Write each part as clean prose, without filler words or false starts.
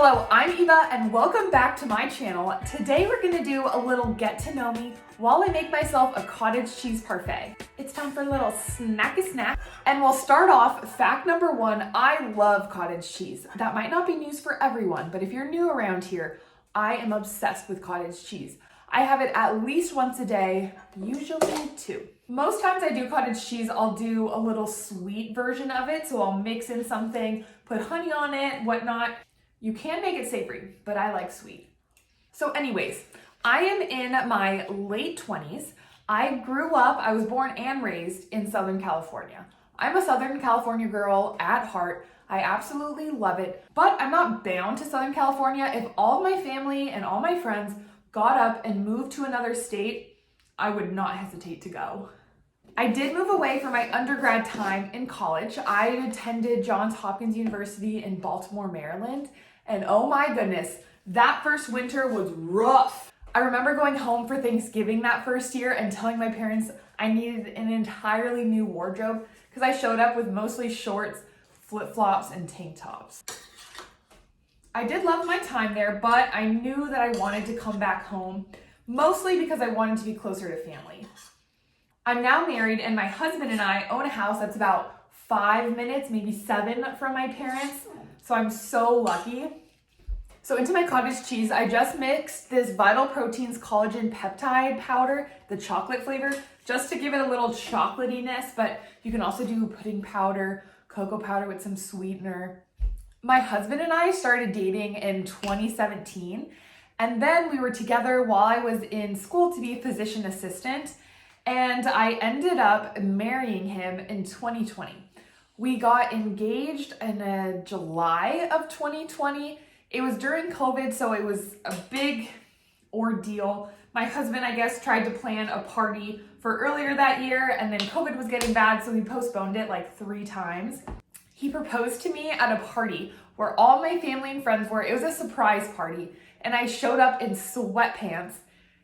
Hello, I'm Eva and welcome back to my channel. Today we're gonna do a little get to know me while I make myself a cottage cheese parfait. It's time for a little snacky snack. And we'll start off, fact number one, I love cottage cheese. That might not be news for everyone, but if you're new around here, I am obsessed with cottage cheese. I have it at least once a day, usually two. Most times I do cottage cheese, I'll do a little sweet version of it. So I'll mix in something, put honey on it, whatnot. You can make it savory, but I like sweet. So anyways, I am in my late 20s. I was born and raised in Southern California. I'm a Southern California girl at heart. I absolutely love it, but I'm not bound to Southern California. If all of my family and all my friends got up and moved to another state, I would not hesitate to go. I did move away for my undergrad time in college. I attended Johns Hopkins University in Baltimore, Maryland. And oh my goodness, that first winter was rough. I remember going home for Thanksgiving that first year and telling my parents I needed an entirely new wardrobe because I showed up with mostly shorts, flip-flops, and tank tops. I did love my time there, but I knew that I wanted to come back home, mostly because I wanted to be closer to family. I'm now married and my husband and I own a house that's about 5 minutes, maybe 7 from my parents. So I'm so lucky. So into my cottage cheese, I just mixed this Vital Proteins Collagen Peptide powder, the chocolate flavor, just to give it a little chocolatiness, but you can also do pudding powder, cocoa powder with some sweetener. My husband and I started dating in 2017, and then we were together while I was in school to be a physician assistant, and I ended up marrying him in 2020. We got engaged in July of 2020. It was during COVID, so it was a big ordeal. My husband, I guess, tried to plan a party for earlier that year, and then COVID was getting bad, so he postponed it like 3 times. He proposed to me at a party where all my family and friends were. It was a surprise party, and I showed up in sweatpants.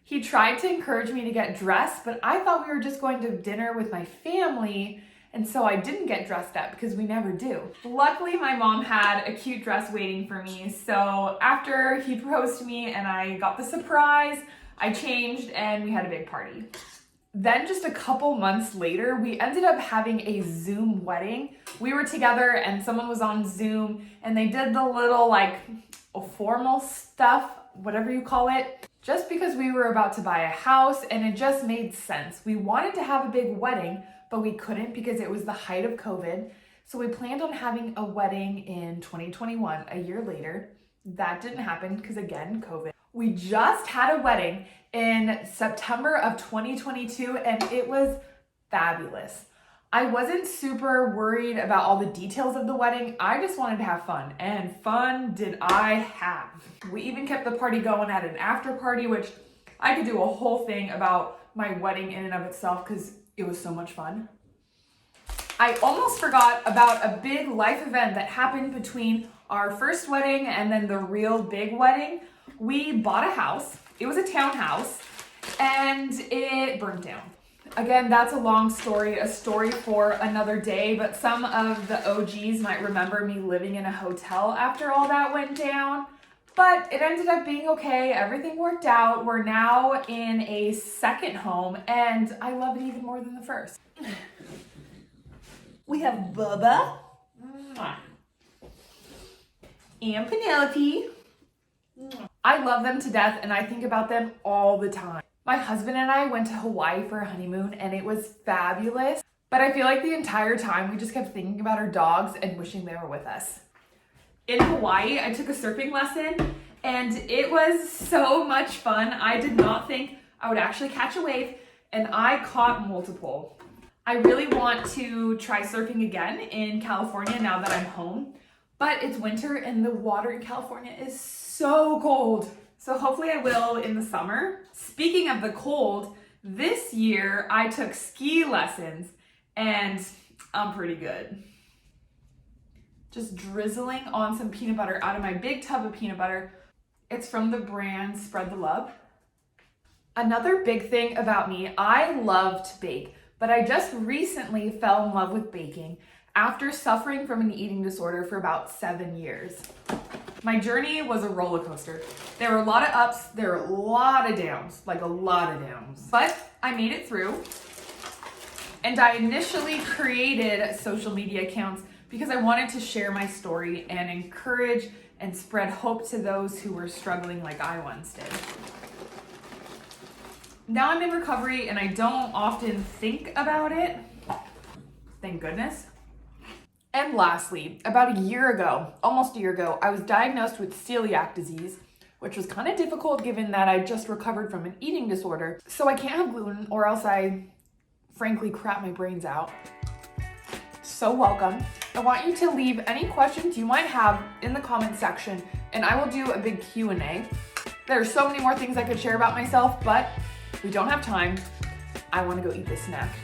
He tried to encourage me to get dressed, but I thought we were just going to dinner with my family, and so I didn't get dressed up because we never do. Luckily, my mom had a cute dress waiting for me. So after he proposed to me and I got the surprise, I changed and we had a big party. Then just a couple months later, we ended up having a Zoom wedding. We were together and someone was on Zoom and they did the little formal stuff, whatever you call it, just because we were about to buy a house and it just made sense. We wanted to have a big wedding, but we couldn't because it was the height of COVID. So we planned on having a wedding in 2021, a year later. That didn't happen because again, COVID. We just had a wedding in September of 2022 and it was fabulous. I wasn't super worried about all the details of the wedding. I just wanted to have fun, and fun did I have. We even kept the party going at an after party, which I could do a whole thing about my wedding in and of itself because it was so much fun. I almost forgot about a big life event that happened between our first wedding and then the real big wedding. We bought a house. It was a townhouse and it burned down. Again, that's a long story, a story for another day, but some of the OGs might remember me living in a hotel after all that went down. But it ended up being okay. Everything worked out. We're now in a second home and I love it even more than the first. We have Bubba and Penelope. I love them to death and I think about them all the time. My husband and I went to Hawaii for a honeymoon and it was fabulous. But I feel like the entire time we just kept thinking about our dogs and wishing they were with us. In Hawaii, I took a surfing lesson and it was so much fun. I did not think I would actually catch a wave and I caught multiple. I really want to try surfing again in California now that I'm home, but it's winter and the water in California is so cold. So hopefully I will in the summer. Speaking of the cold, this year I took ski lessons and I'm pretty good. Just drizzling on some peanut butter out of my big tub of peanut butter. It's from the brand Spread the Love. Another big thing about me, I love to bake, but I just recently fell in love with baking after suffering from an eating disorder for about 7 years. My journey was a roller coaster. There were a lot of ups, there were a lot of downs, like a lot of downs. But I made it through. And I initially created social media accounts because I wanted to share my story and encourage and spread hope to those who were struggling like I once did. Now I'm in recovery and I don't often think about it. Thank goodness. And lastly, about a year ago, almost a year ago, I was diagnosed with celiac disease, which was kind of difficult given that I just recovered from an eating disorder. So I can't have gluten or else I frankly crap my brains out. So welcome. I want you to leave any questions you might have in the comment section and I will do a big Q&A. There are so many more things I could share about myself, but we don't have time. I want to go eat this snack.